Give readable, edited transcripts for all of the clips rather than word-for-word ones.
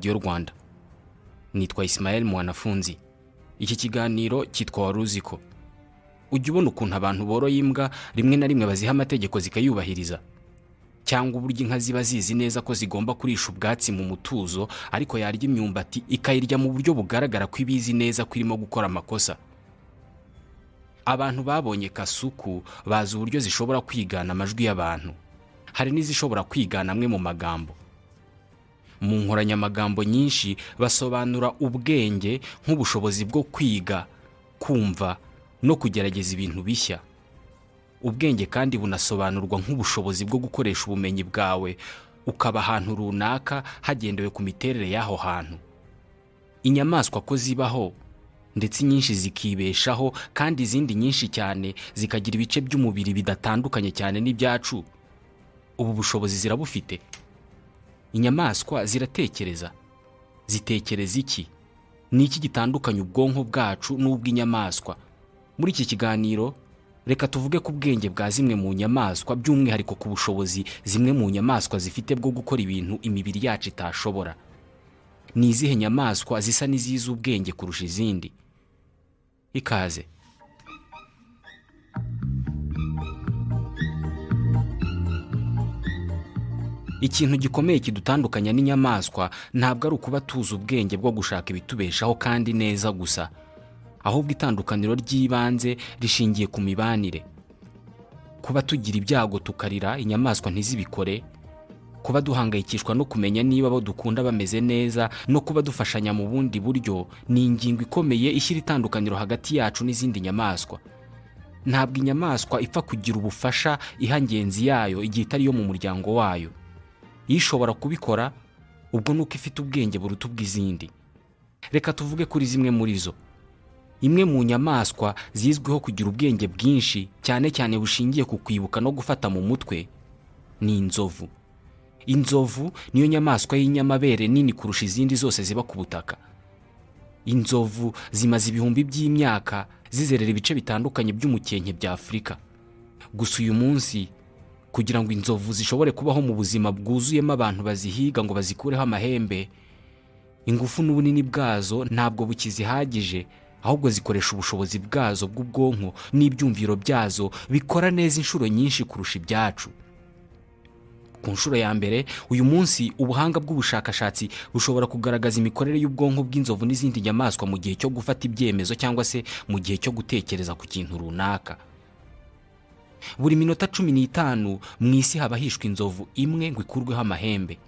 Radio Rwanda. Nitwa Ismael Mwanafunzi. Iki kiganiro cyitwa Waruziko. Ujya ubona ukuntu abantu boroye imbwa rimwe na rimwe baziha amategeko zikayubahiriza, cyangwa uburyo inka ziba zizi neza ko zigomba kurisha ubwatsi mu mutuzo, ariko yarya imyumbati ikayirya mu buryo bugaragara ko ibizi neza ko irimo gukora amakosa. Abantu babonye kasuku bazi uburyo zishobora kwigana amajwi y'abantu. Hari n'izishobora kwigana amwe mu magambo. Mu nkoranyamagambo nyinshi basobanura ubwenge nk'ubushobozi bwo kwiga, kumva no kugerageza ibintu bishya. Ubwenge kandi bunasobanurwa nk'ubushobozi bwo gukoresha ubumenyi bwawe ukaba ahantu runaka hagendewe ku miterere y'aho hantu. Inyamaswa ko zibaho ndetse nyinshi zikibeshaho, kandi izindi nyinshi cyane zikagira ibice by'umubiri bidatandukanye cyane n'ibyacu. Ubu bushobozi zirabufite. Inyamaswa ziratekereza. Zitekereza iki? Ni iki gitandukanye ubwonko bwacu n'ubw'inyamaswa? Muri iki kiganiro reka tuvuge ku bwenge bwa zimwe mu nyamaswa, by'umwihariko ku bushobozi zimwe mu nyamaswa zifite bwo gukora ibintu imibiri yacu itashobora. Ni izihe nyamaswa zisa n'izizi ubwenge kurusha izindi? Ikaze. Ikintu gikomeye kidutandukanya n'inyamaswa ntabwo ari ukuba tuzi ubwenge bwo gushaka ibitubeshaho kandi neza gusa, ahubwo itandukaniro ry'ibanze rishingiye ku mibanire. Kuba tugira ibyago tukarira, inyamaswa ntizibikore. Kuba duhangayikishwa no kumenya niba abo dukunda bameze neza no kuba dufashanya mu bundi buryo ni ingingo ikomeye ishyira itandukaniro hagati yacu n'izindi nyamaswa. Ntabwo inyamaswa ipfa kugira ubufasha iha ngenzi yayo igihe itari yo mu muryango wayo. Iyo ishobora kubikora, ubwo nuko ifite ubwenge buruta ubw'izindi. Reka tuvuge kuri zimwe muri zo. Imwe mu nyamaswa zizwiho kugira ubwenge bwinshi, cyane cyane bushingiye ku kwibuka no gufata mu mutwe, ni inzovu. Inzovu niyo nyamaswa y'inyamabere nini kurusha izindi zose ziba ku butaka. Inzovu zimaze ibihumbi by'imyaka zizerera ibice bitandukanye by'umukenke bya Afurika. Gusa uyu munsi, kugira ngo inzovu zishobore kubaho mu buzima bwuzuyemo abantu bazihiga ngo bazikureho amahembe, ingufu n'ubunini bwazo ntabwo bukizihagije, ahubwo zikoresha ubushobozi bwazo bw'ubwonko n'ibyumviro byazo bikora neza inshuro nyinshi kurusha ibyacu. Ku nshuro ya mbere, uyu munsi ubuhanga bw'ubushakashatsi bushobora kugaragaza imikorere y'ubwonko bw'inzovu n'izindi nyamaswa mu gihe cyo gufata ibyemezo cyangwa se mu gihe cyo gutekereza ku kintu runaka. Buri minota 15 mu isi haba hishwe inzovu imwe ngo ikurweho amahembe.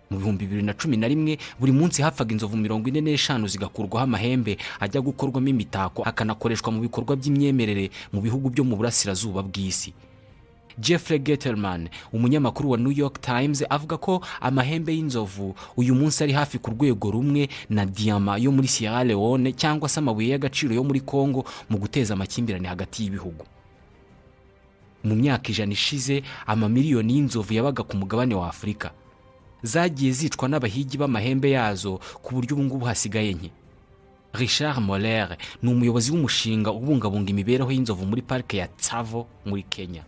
Mu 2011 buri munsi hapfaga inzovu 45 zigakurwaho amahembe ajya gukorwamo imitako akanakoreshwa mu bikorwa by'imyemerere mu bihugu byo mu burasirazuba bw'isi. Jeffrey Gettelman, umunyamakuru wa New York Times, avuga ko amahembe y'inzovu uyu munsi ari hafi ku rwego rumwe na diama yo muri Sierra Leone cyangwa se amabuye y'agaciro yo muri Congo mu guteza amakimbirane hagati y'ibihugu. Mu myaka 100 ishize, amamiliyoni y'inzovu yabaga ku mugabane wa Afurika. Zagiye zicwa n'abahigi b'amahembe yazo ku buryo ubu ngubu hasigaye nke. Richard Moller ni umuyobozi w'umushinga ubungabunga imibereho y'inzovu muri parike ya Tsavo muri Kenya.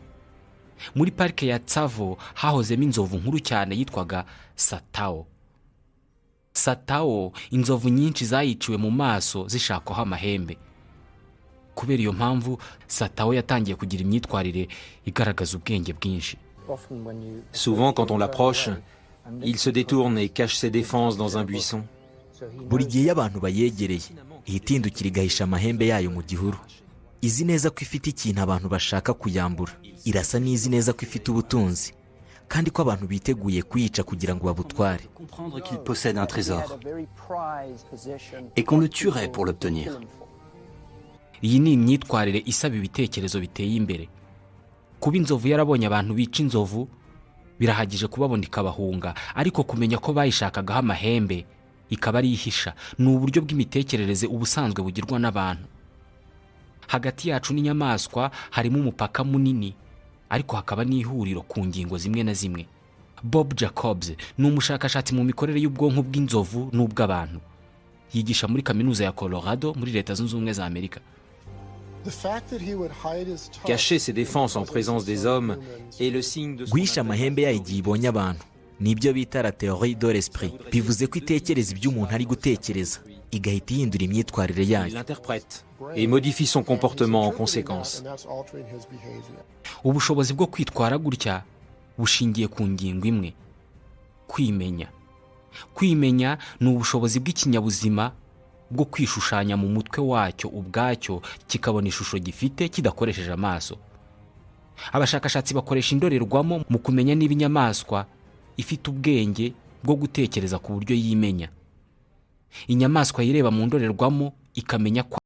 Muri parike ya Tsavo hahozemo inzovu nkuru cyane yitwaga Satao. Satao, inzovu nyinshi zayiciwe mu maso zishakaho amahembe. Kubera iyo mpamvu, Satao yatangiye kugira imyitwarire igaragaza ubwenge bwinshi. Souvent, quand on l'approche, il se détourne et cache ses défenses dans un buisson. Buri gihe abantu bayegereye, ihitindukira igahisha amahembe yayo mu gihuru. Izi neza ko ifite ikintu abantu bashaka kuyambura. Irasa n'izi neza ko ifite ubutunzi, kandi ko abantu biteguye kuyica kugira ngo babutware. Comprendre qu'il possède un trésor et qu'on le tuerait pour l'obtenir. Iyi ni imyitwarire isaba ibitekerezo biteye imbere. Kuba inzovu yarabonye abantu bica inzovu birahagije kubabona ikabahunga, ariko kumenya ko bayishakagaho amahembe ikaba ari ihisha ni uburyo bw'imitekerereze ubusanzwe bugirwa n'abantu. Hagati yacu n'inyamaswa harimo umupaka munini, ariko hakaba n'ihuriro ku ngingo zimwe na zimwe. Bob Jacobs ni umushakashatsi mu mikorere y'ubwonko bw'inzovu n'ubw'abantu. Yigisha muri kaminuza ya Colorado muri Leta Zunze Ubumwe za Amerika. Cacher ses défenses en présence des hommes est le signe de son guhisha amahembe yayo igihe ibonye abantu nibyo bita la théorie de l'esprit. Bivuze ko itekereza ibyo umuntu ari gutekereza igahita ihindura imyitwarire Il yayo. l'interprète et modifie son comportement en conséquence. ubushobozi bwo kwitwara gutya bushingiye ku ngingo imwe: kwimenya. Kwimenya ni ubushobozi bw'ikinyabuzima bwo kwishushanya mu mutwe wacyo ubwacyo kikabona ishusho gifite kidakoresheje amaso. Abashakashatsi bakoresha indorerwamo mu kumenya niba inyamaswa ifite ubwenge bwo gutekereza ku buryo yimenya. Inyamaswa yireba mu ndorerwamo ikamenya ko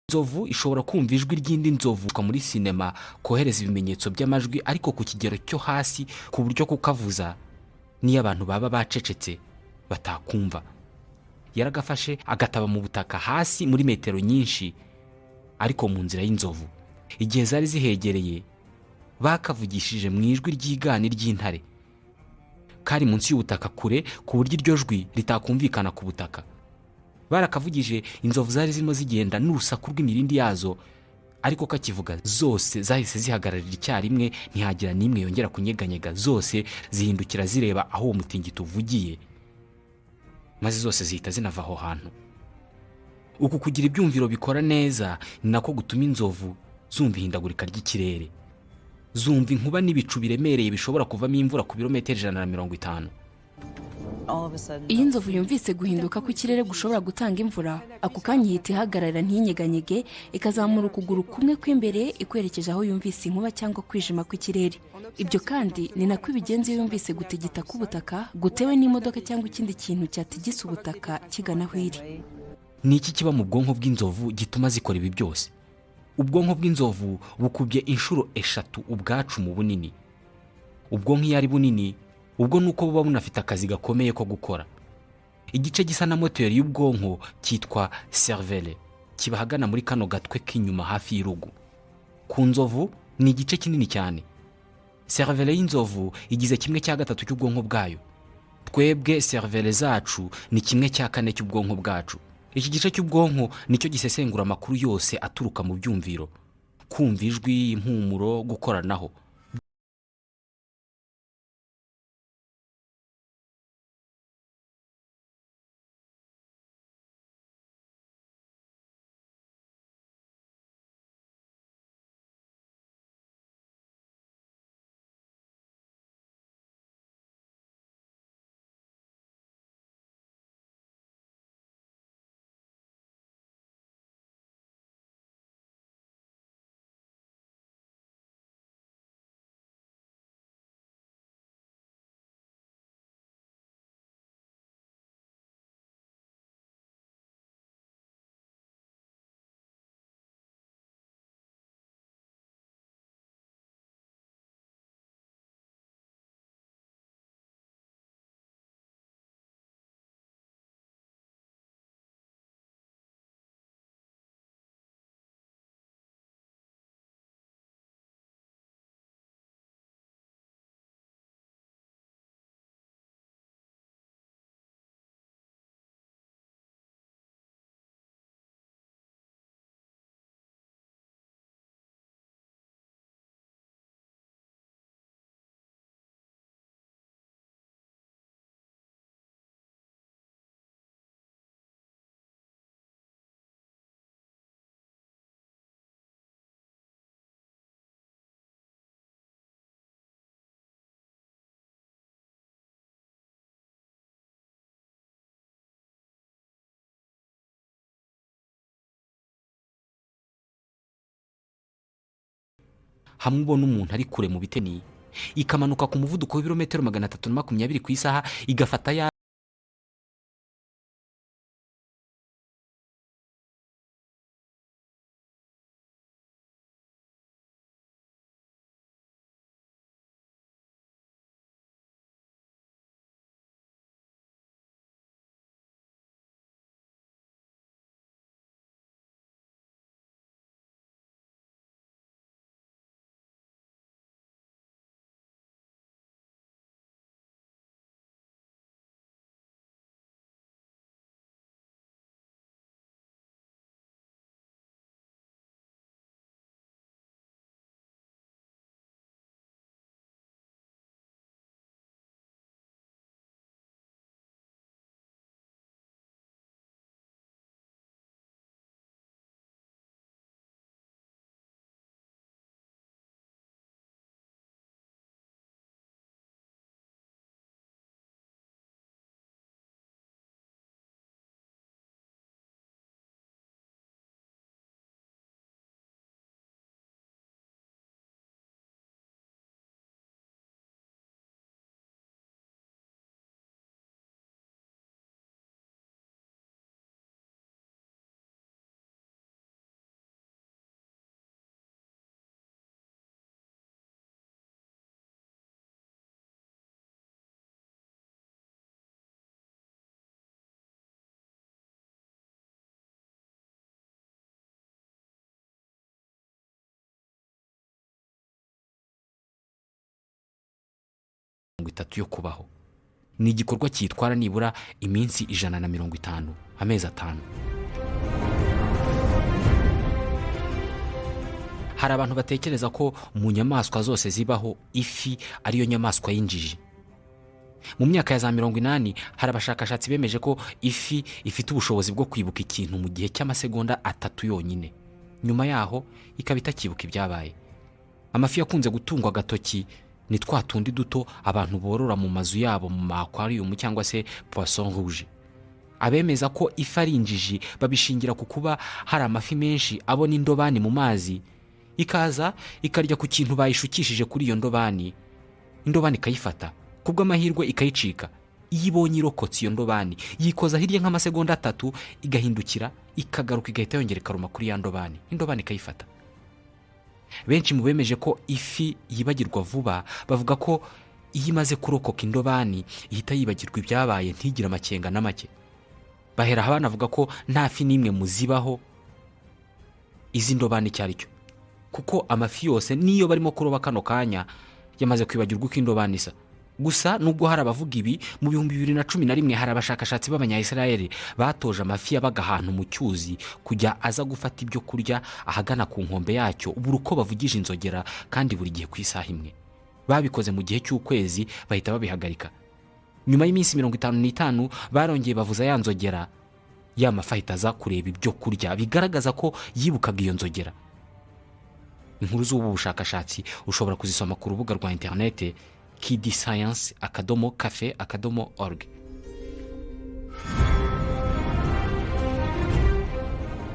inzovu ishobora kumva ijwi ry'indi nzovu muri sinema kohereza ibimenyetso by'amajwi ariko ku kigero cyo hasi ku buryo kukavuza niyo abantu baba bacecetse batakumva. Yaragafashe agataba mu butaka hasi muri metero nyinshi ariko mu nzira y'inzovu. Igihe zari zihegereye bakavugishije mu ijwi ry'igani ry'intare. Kari munsi y'ubutaka kure ku buryo iryo jwi ritakumvikana ku butaka. Barakavugije, inzovu zari zirimo zigenda n'urusaku rw'imirindi yazo ariko kakivuga zose zahise zihagararira icyarimwe, ntihagira n'imwe yongera kunyeganyega. Zose zihindukira zireba aho uwo mutingito uvugiye, maze zose zihita zinava aho hantu. Uku kugira ibyumviro bikora neza ni nako gutuma inzovu zumva ihindagurika ry'ikirere. Zumva inkuba n'ibicu biremereye bishobora kuvamo imvura ku birometero 150. Iyo inzovu yumvise guhinduka kw'ikirere gushobora gutanga imvura, ako kanya ihita ihagarara ntinyeganyege, ikazamura ukuguru kumwe kw'imbere ikwerekeje aho yumvise inkuba cyangwa kwijima kw'ikirere. Ibyo kandi ni nako ibigenza iyo yumvise gutigita k'ubutaka gutewe n'imodoka cyangwa ikindi kintu cyatigisa ubutaka kigana aho iri. Ni iki kiba mu bwonko bw'inzovu gituma zikora ibi byose? Ubwonko bw'inzovu bukubye inshuro 3 ubwacu mu bunini. Ubwonko iyo ari bunini, ubwo nuko buba bunafite akazi gakomeye ko gukora. Igice gisa na moteri y'ubwonko cyitwa cervelle, kiba hagana muri kano gatwe k'inyuma hafi y'urugu. Ku nzovu ni igice kinini cyane. Cervelle y'inzovu igize 1/3 cy'ubwonko bwayo. Twebwe cervelle zacu ni 1/4 cy'ubwonko bwacu. Iki gice cy'ubwonko nicyo gisesengura amakuru yose aturuka mu byumviro, kumva ijwi, impumuro, gukoranaho. hamwe ubona umuntu ari kure mu biteni, ikamanuka ku muvuduko w'ibirometero 320 ku isaha, igafata ya yo kubaho. Ni igikorwa cyitwara nibura iminsi 150, amezi 5. Hari abantu batekereza ko mu nyamaswa zose zibaho ifi ariyo nyamaswa y'injiji. Mu myaka ya za 80 hari abashakashatsi bemeje ko ifi ifite ubushobozi bwo kwibuka ikintu mu gihe cy'amasegonda 3 yonyine. Nyuma yaho ikaba itakibuka ibyabaye. Amafi yakunze gutungwa agatoki ni twa tundi duto abantu borora mu mazu yabo mu aquarium cyangwa se poisson rouge. Abemeza ko ifi ari injiji babishingira ku kuba hari amafi menshi abona indobani mu mazi, ikaza ikarya ku kintu bayishukishije kuri iyo ndobani. Indobani ikayifata, kubwo amahirwe ikayicika. Iyo ibonye irokotse iyo ndobani, yikoza hirya nk'amasegonda 3, igahindukira, ikagaruka, igahita yongera ikaruma kuri ya ndobani. Indobani ikayifata. Benshi mu bemeje ko ifi yibagirwa vuba bavuga ko iyo imaze kurokoka indobani ihita yibagirwa ibyabaye, ntigira amakenga na make. Bahera abana avuga ko nta fi n'imwe muzibaho izi ndobani cyari cyo, kuko amafi yose niyo barimo kuroba kano kanya yamaze kwibagirwa uko indobani isa. Gusa nubwo hari abavuga ibi, mu 2011 hari abashakashatsi b'Abanya-Israel batoje amafi yabaga ahantu mu cyuzi kujya aza gufata ibyo kurya ahagana ku nkombe yacyo buri uko bavugije inzogera, kandi buri gihe ku isaha imwe. Babikoze mu gihe cy'ukwezi bahita babihagarika. Nyuma y'iminsi 55 barongeye bavuza ya nzogera, ya mafi ahita aza kureba ibyo kurya, bigaragaza ko yibukaga iyo nzogera. Inkuru z'ubu bushakashatsi ushobora kuzisoma ku rubuga rwa internet kidscience.cafe.org.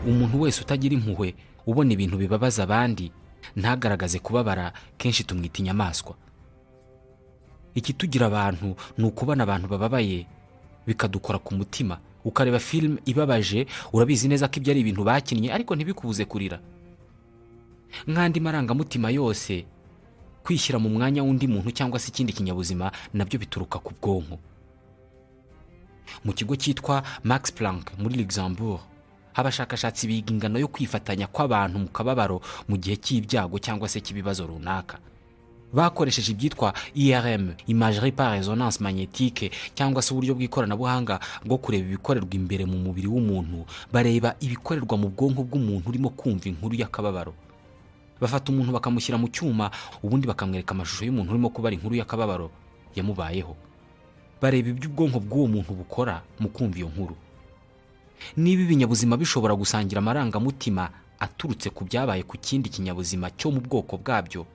Umuntu wese utagira impuhwe, ubona ibintu bibabaza abandi, ntagaragaze kubabara, kenshi tumwita inyamaswa. Ikitugira abantu ni ukubona abantu bababaye bikadukora ku mutima. Ukareba film ibabaje, urabizi neza ko ibyo ari ibintu bakinnye, ariko ntibikubuze kurira. Nk'andi marangamutima yose, kwishyira mu mwanya w'undi muntu cyangwa se ikindi kinyabuzima nabyo bituruka ku bwonko. Mu kigo cyitwa Max Planck muri Luxembourg, abashakashatsi biga ingano yo kwifatanya kw'abantu mu kababaro mu gihe cy'ibyago cyangwa se cy'ibibazo runaka. Bakoresheje ibyitwa IRM, imagerie par résonance magnétique, cyangwa se uburyo bw'ikoranabuhanga bwo kureba ibikorerwa imbere mu mubiri w'umuntu. Bareba ibikorerwa mu bwonko bw'umuntu urimo kumva inkuru y'akababaro. Bafata umuntu bakamushyira mu cyuma, ubundi bakamwereka amashusho y'umuntu urimo kubara inkuru y'akababaro yamubayeho. Bareba ibyo ubwonko bw'uwo muntu bukora mu kumva iyo nkuru. Niba ibinyabuzima bishobora gusangira amarangamutima aturutse ku byabaye ku kindi kinyabuzima cyo mu bwoko bwabyo,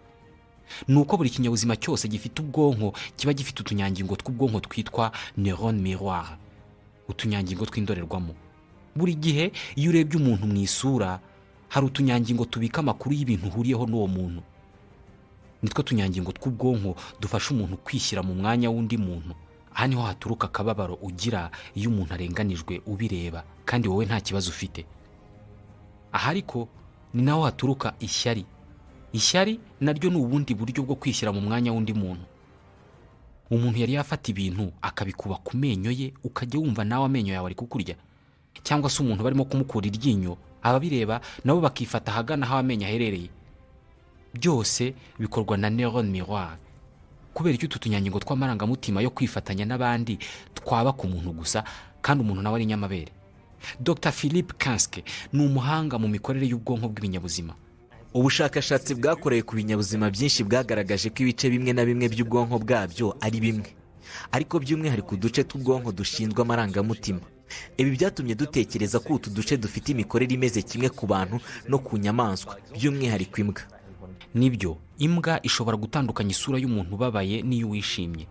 nuko buri kinyabuzima cyose gifite ubwonko kiba gifite utunyangingo tw'ubwonko twitwa neurones miroir, utunyangingo tw'indorerwamo. Buri gihe iyo urebye umuntu mu isura, hari utunyangingo tubika amakuru y'ibintu uhuriyeho n'uwo muntu. nitwo tunyangingo tw'ubwonko dufasha umuntu kwishyira mu mwanya w'undi muntu. aha niho haturuka akababaro ugira iyo umuntu arenganijwe ubireba kandi wowe nta kibazo ufite. aha ariko ni naho haturuka ishyari. ishyari naryo ni ubundi buryo bwo kwishyira mu mwanya w'undi muntu. umuntu yari yafata ibintu akabikuba ku menyo ye, ukajya wumva nawe amenyo yawe ari kukurya. cyangwa se umuntu barimo kumukura iryinyo, ababireba nabo bakifata ahagana aho amenyo aherereye. byose bikorwa na neurone miroir. kubera icyo utu tunyangingo tw'amarangamutima yo kwifatanya n'abandi twaba ku muntu gusa, kandi umuntu nawe ari nyamabere. Dr Philippe Kanske ni umuhanga mu mikorere y'ubwonko bw'ibinyabuzima. ubushakashatsi bwakorewe ku binyabuzima byinshi bwagaragaje ko ibice bimwe na bimwe by'ubwonko bwabyo ari bimwe, ariko by'umwihariko uduce tw'ubwonko dushinzwe amarangamutima. ibi byatumye dutekereza ko utu duce dufite imikorere imeze kimwe ku bantu no ku nyamaswa, by'umwihariko imbwa. nibyo, imbwa ishobora gutandukanya isura y'umuntu ubabaye n'iyo wishimye.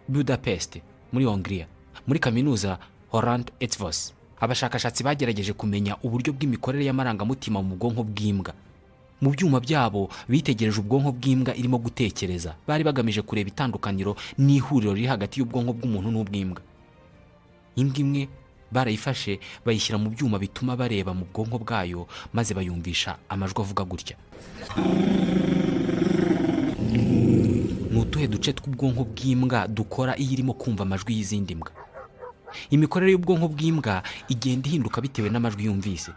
Budapest muri Hongria, muri kaminuza Holland Etvos, abashakashatsi bagerageje kumenya uburyo bw'imikorere y'amarangamutima mu bwonko bw'imbwa. mu byuma byabo bitegereje ubwonko bw'imbwa irimo gutekereza. bari bagamije kureba itandukaniro n'ihuriro riri hagati y'ubwonko bw'umuntu n'ubw'imbwa. imbwa imwe barayifashe bayishyira mu byuma bituma bareba mu bwonko bwayo, maze bayumvisha amajwi avuga gutya. ni utuhe duce tw'ubwonko bw'imbwa dukora iyo irimo kumva amajwi y'izindi mbwa? imikorere y'ubwonko bw'imbwa igenda ihinduka bitewe n'amajwi yumvise.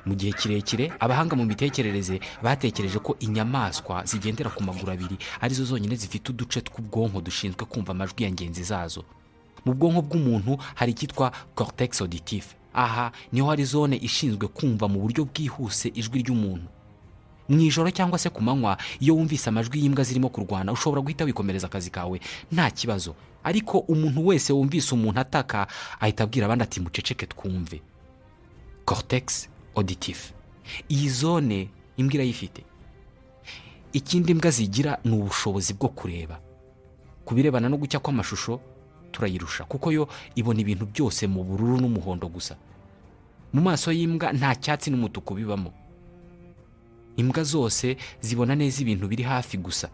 mu gihe kirekire abahanga mu mitekerereze batekereje ko inyamaswa zigendera ku maguru abiri arizo zonyine zifite uduce tw'ubwonko dushinzwe kumva amajwi ya ngenzi zazo. mu bwonko bw'umuntu hari icyitwa cortex auditif. aha niho hari zone ishinzwe kumva mu buryo bwihuse ijwi ry'umuntu. mu ijoro cyangwa se ku manywa, iyo wumvise amajwi y'imbwa zirimo kurwana, ushobora guhita wikomereza akazi kawe nta kibazo. ariko umuntu wese wumvise umuntu ataka ahita abwira abandi ati muceceke twumve. cortex auditif, iyi zone imbwa irayifite. ikindi imbwa zigira ni ubushobozi bwo kureba. ku birebana no gucya kw'amashusho turayirusha, kuko yo ibona ibintu byose mu bururu n'umuhondo gusa. mu maso y'imbwa nta cyatsi n'umutuku bibamo. imbwa zose zibona neza ibintu biri hafi gusa.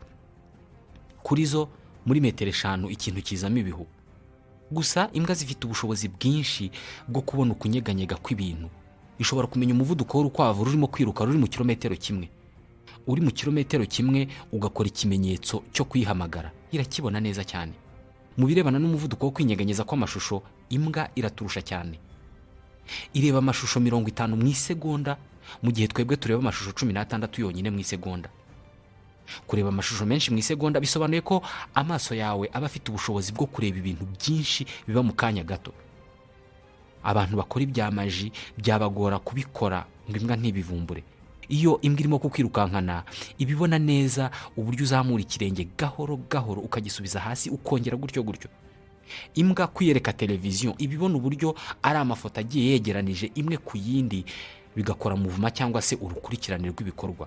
kuri zo muri metero 5 ikintu kizamo ibihu. gusa imbwa zifite ubushobozi bwinshi bwo kubona ukunyeganyega kw'ibintu. ishobora kumenya umuvuduko w'urukwavu rurimo kwiruka ruri mu kilometero kimwe. uri mu kilometero kimwe ugakora ikimenyetso cyo kwihamagara, irakibona neza cyane. mu birebana n'umuvuduko wo kwinyeganyeza kw'amashusho, imbwa iraturusha cyane. ireba amashusho 50 mu isegonda, mu gihe twebwe tureba amashusho 16 yonyine mu isegonda. kureba amashusho menshi mu isegonda bisobanuye ko amaso yawe aba afite ubushobozi bwo kureba ibintu byinshi biba mu kanya gato. abantu bakora ibya maji byabagora kubikora ngo imbwa ntibivumbure. iyo imbwa irimo kukwirukankana, ibibona neza uburyo uzamura ikirenge gahoro gahoro ukagisubiza hasi ukongera gutyo gutyo. imbwa kwiyereka televiziyo ibibona uburyo ari amafoto agiye yegeranije imwe ku yindi, bigakora muvuma cyangwa se urukurikirane rw'ibikorwa.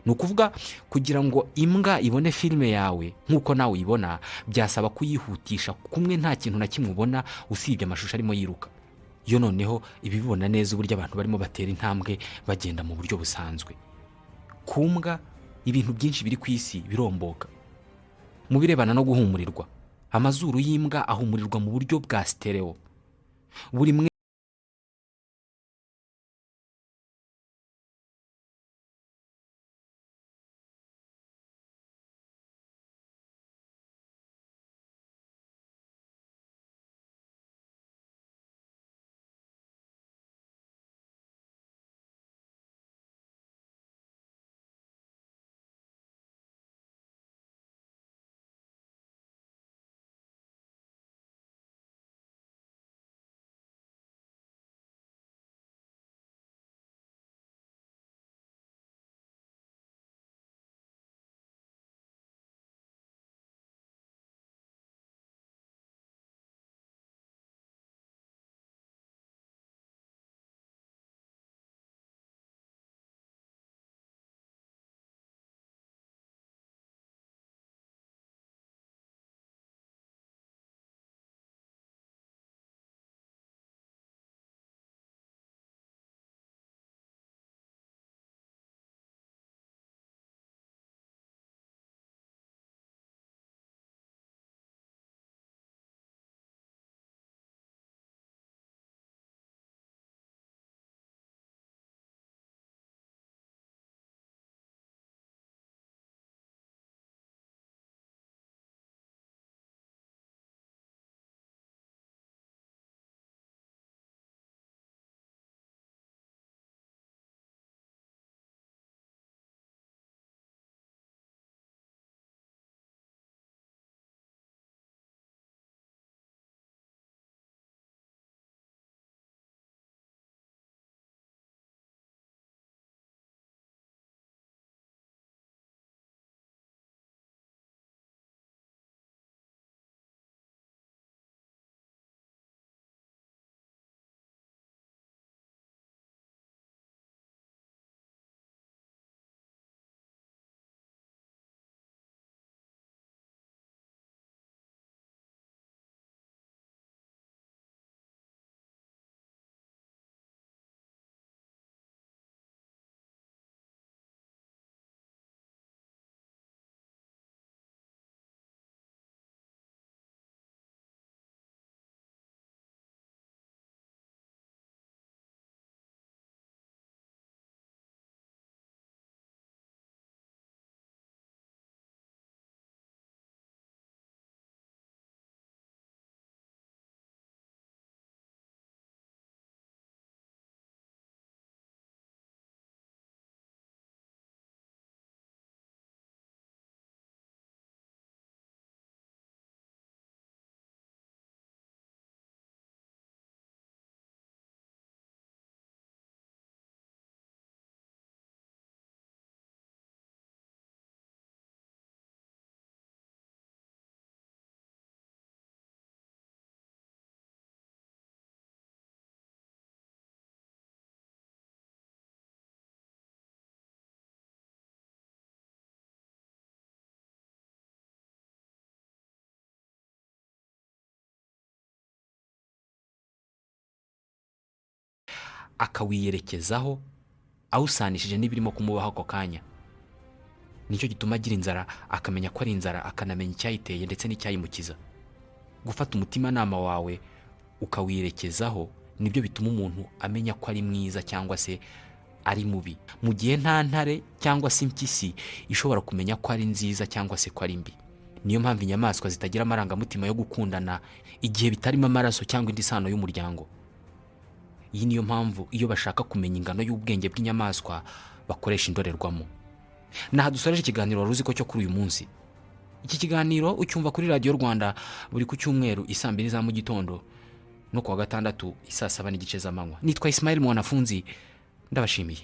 ni ukuvuga, kugira ngo imbwa ibone filime yawe nk'uko nawe uyibona, byasaba kuyihutisha, kumwe nta kintu na kimwe ubona usibye amashusho arimo yiruka. yo noneho ibibona neza uburyo abantu barimo batera intambwe bagenda mu buryo busanzwe. ku mbwa ibintu byinshi biri ku isi biromboka. mu birebana no guhumurirwa, amazuru y'imbwa ahumurirwa mu buryo bwa stereo. buri akawiyerekezaho awusanishije n'ibirimo kumubaho ako kanya. Nicyo gituma agira inzara, akamenya ko ari inzara, akanamenya icyayiteye ndetse n'icyayimukiza. Gufata umutimanama wawe ukawiyerekezaho nibyo bituma umuntu amenya ko ari mwiza cyangwa se ari mubi, mu gihe nta ntare cyangwa se impyisi ishobora kumenya ko ari nziza cyangwa se ko ari mbi. Niyo mpamvu inyamaswa zitagira amarangamutima yo gukundana igihe bitarimo amaraso cyangwa indi sano y'umuryango. Iyi niyo mpamvu iyo bashaka kumenya ingano y'ubwenge bw'inyamaswa bakoresha indorerwamo. Naha dusoreje ikiganiro wari uzi ko cyo kuri uyu munsi. Iki kiganiro ucyumva kuri Radio Rwanda buri ku cyumweru isaa 2 za mu gitondo no kuwa gatandatu isaa 7 n'igice z'amanywa. Nitwa Ismail Mwanafunzi, ndabashimiye.